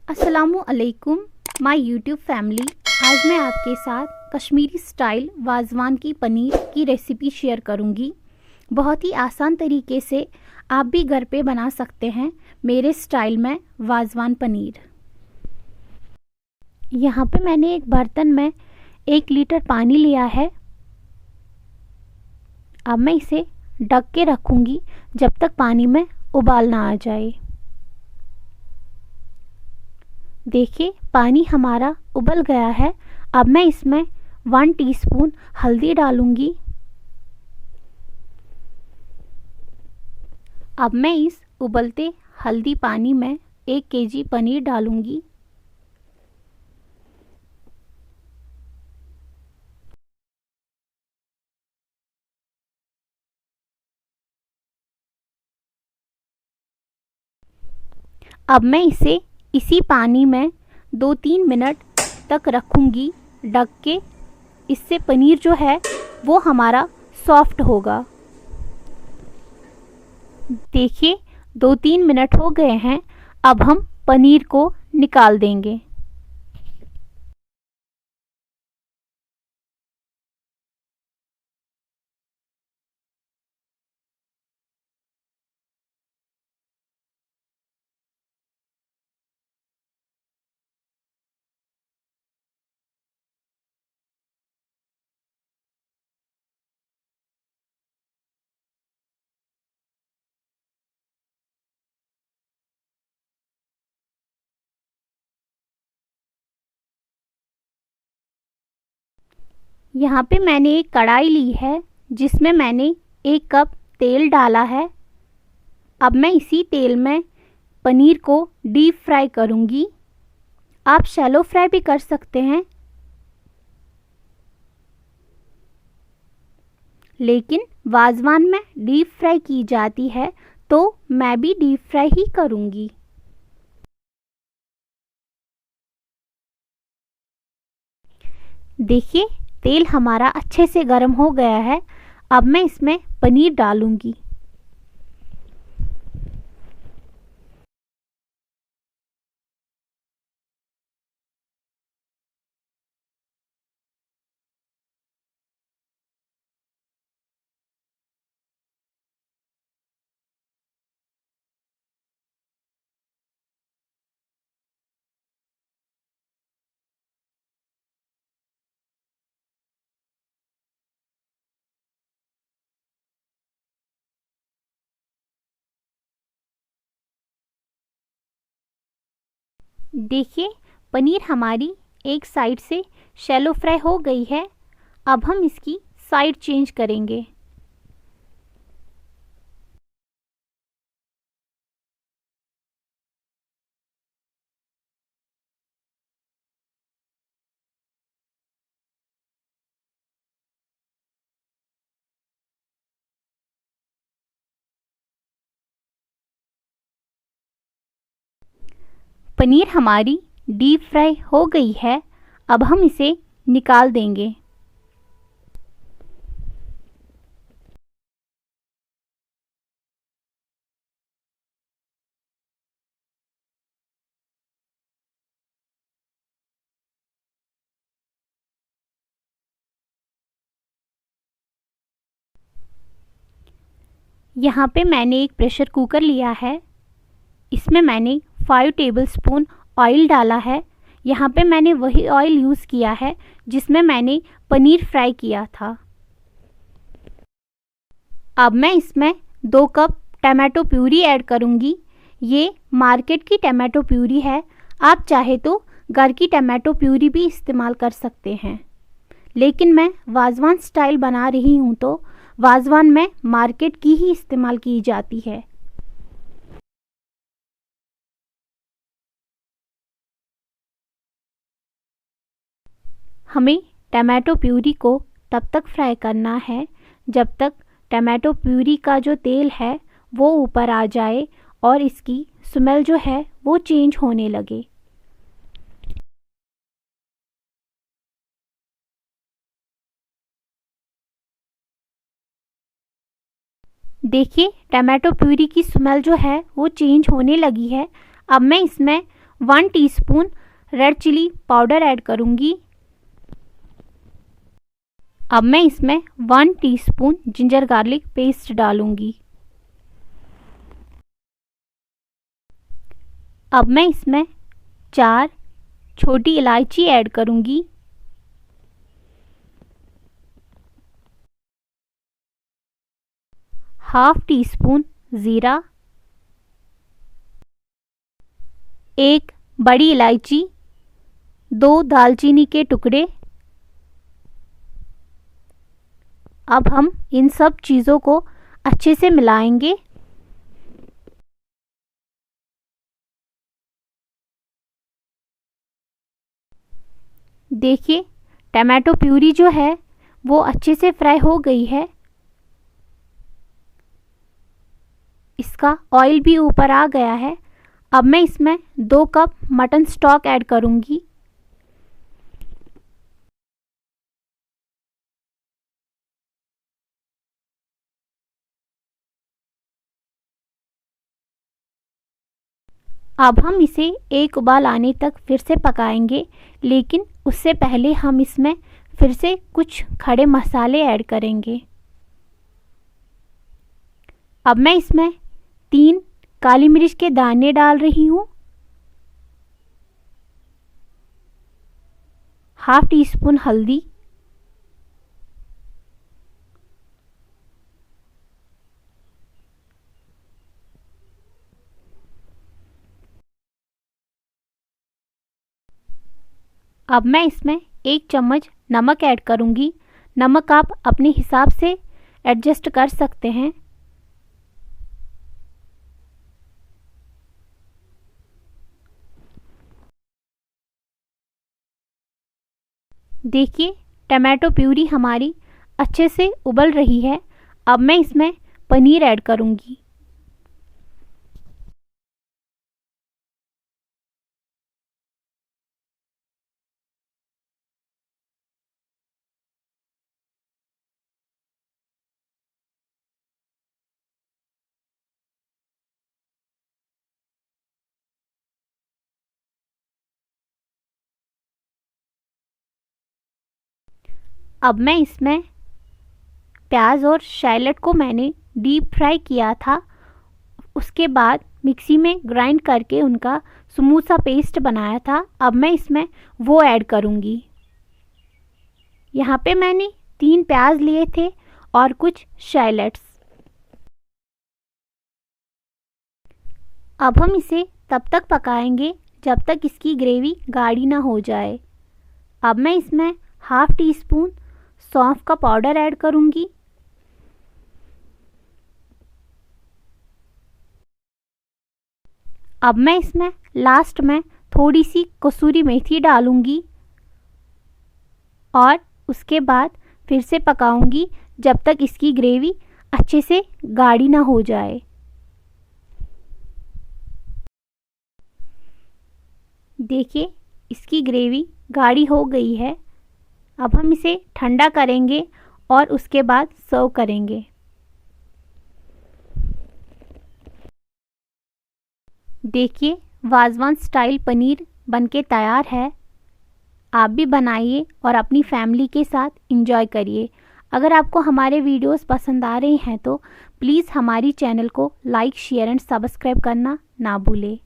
अस्सलामु अलैकुम my YouTube family. आज मैं आपके साथ कश्मीरी स्टाइल वाज़वान की पनीर की रेसिपी शेयर करूंगी। बहुत ही आसान तरीके से आप भी घर पे बना सकते हैं मेरे स्टाइल में वाज़वान पनीर। यहाँ पे मैंने एक बर्तन में 1 लीटर पानी लिया है। अब मैं इसे ढक के रखूंगी जब तक पानी में उबाल ना आ जाए। देखिए पानी हमारा उबल गया है। अब मैं इसमें 1 टीस्पून हल्दी डालूंगी। अब मैं इस उबलते हल्दी पानी में 1 केजी पनीर डालूंगी। अब मैं इसे इसी पानी में 2-3 मिनट तक रखूंगी ढक के। इससे पनीर जो है वो हमारा सॉफ्ट होगा। देखिए 2-3 मिनट हो गए हैं। अब हम पनीर को निकाल देंगे। यहाँ पे मैंने एक कढ़ाई ली है जिसमें मैंने 1 कप तेल डाला है। अब मैं इसी तेल में पनीर को डीप फ्राई करूँगी। आप शैलो फ्राई भी कर सकते हैं, लेकिन वाज़वान में डीप फ्राई की जाती है तो मैं भी डीप फ्राई ही करूँगी। देखिए तेल हमारा अच्छे से गर्म हो गया है। अब मैं इसमें पनीर डालूँगी। देखिए पनीर हमारी एक साइड से शैलो फ्राई हो गई है। अब हम इसकी साइड चेंज करेंगे। पनीर हमारी डीप फ्राई हो गई है। अब हम इसे निकाल देंगे। यहाँ पे मैंने एक प्रेशर कुकर लिया है। इसमें मैंने 5 टेबलस्पून ऑयल डाला है। यहाँ पे मैंने वही ऑयल यूज़ किया है जिसमें मैंने पनीर फ्राई किया था। अब मैं इसमें 2 कप टमाटो प्यूरी ऐड करूँगी। ये मार्केट की टमाटो प्यूरी है। आप चाहे तो घर की टमाटो प्यूरी भी इस्तेमाल कर सकते हैं, लेकिन मैं वाज़वान स्टाइल बना रही हूँ तो वाज़वान में मार्केट की ही इस्तेमाल की जाती है। हमें टमाटो प्यूरी को तब तक फ्राई करना है जब तक टमाटो प्यूरी का जो तेल है वो ऊपर आ जाए और इसकी स्मेल जो है वो चेंज होने लगे। देखिए टमाटो प्यूरी की स्मेल जो है वो चेंज होने लगी है। अब मैं इसमें 1 teaspoon red chilli powder add करूँगी। अब मैं इसमें 1 टीस्पून जिंजर गार्लिक पेस्ट डालूँगी। अब मैं इसमें 4 छोटी इलायची ऐड करूँगी। हाफ टी स्पून ज़ीरा, 1 बड़ी इलायची, 2 दालचीनी के टुकड़े। अब हम इन सब चीज़ों को अच्छे से मिलाएंगे। देखिए टमाटो प्यूरी जो है वो अच्छे से फ्राई हो गई है। इसका ऑयल भी ऊपर आ गया है। अब मैं इसमें 2 कप मटन स्टॉक ऐड करूंगी। अब हम इसे एक उबाल आने तक फिर से पकाएंगे, लेकिन उससे पहले हम इसमें फिर से कुछ खड़े मसाले ऐड करेंगे। अब मैं इसमें 3 काली मिर्च के दाने डाल रही हूँ, हाफ टी स्पून हल्दी, अब मैं इसमें 1 चम्मच नमक ऐड करूँगी। नमक आप अपने हिसाब से एडजस्ट कर सकते हैं। देखिए टमाटो प्यूरी हमारी अच्छे से उबल रही है। अब मैं इसमें पनीर ऐड करूँगी। अब मैं इसमें प्याज और शैलट को मैंने डीप फ्राई किया था, उसके बाद मिक्सी में ग्राइंड करके उनका स्मूथ सा पेस्ट बनाया था। अब मैं इसमें वो ऐड करूँगी। यहाँ पे मैंने 3 प्याज लिए थे और कुछ शैलट्स। अब हम इसे तब तक पकाएंगे जब तक इसकी ग्रेवी गाढ़ी ना हो जाए। अब मैं इसमें हाफ टी स्पून सौंफ का पाउडर ऐड करूँगी। अब मैं इसमें लास्ट में थोड़ी सी कसूरी मेथी डालूँगी और उसके बाद फिर से पकाऊँगी जब तक इसकी ग्रेवी अच्छे से गाढ़ी ना हो जाए। देखिए इसकी ग्रेवी गाढ़ी हो गई है। अब हम इसे ठंडा करेंगे और उसके बाद सर्व करेंगे। देखिए वाज़वान स्टाइल पनीर बनके तैयार है। आप भी बनाइए और अपनी फैमिली के साथ एंजॉय करिए। अगर आपको हमारे वीडियोस पसंद आ रहे हैं तो प्लीज़ हमारी चैनल को लाइक, शेयर एंड सब्सक्राइब करना ना भूलें।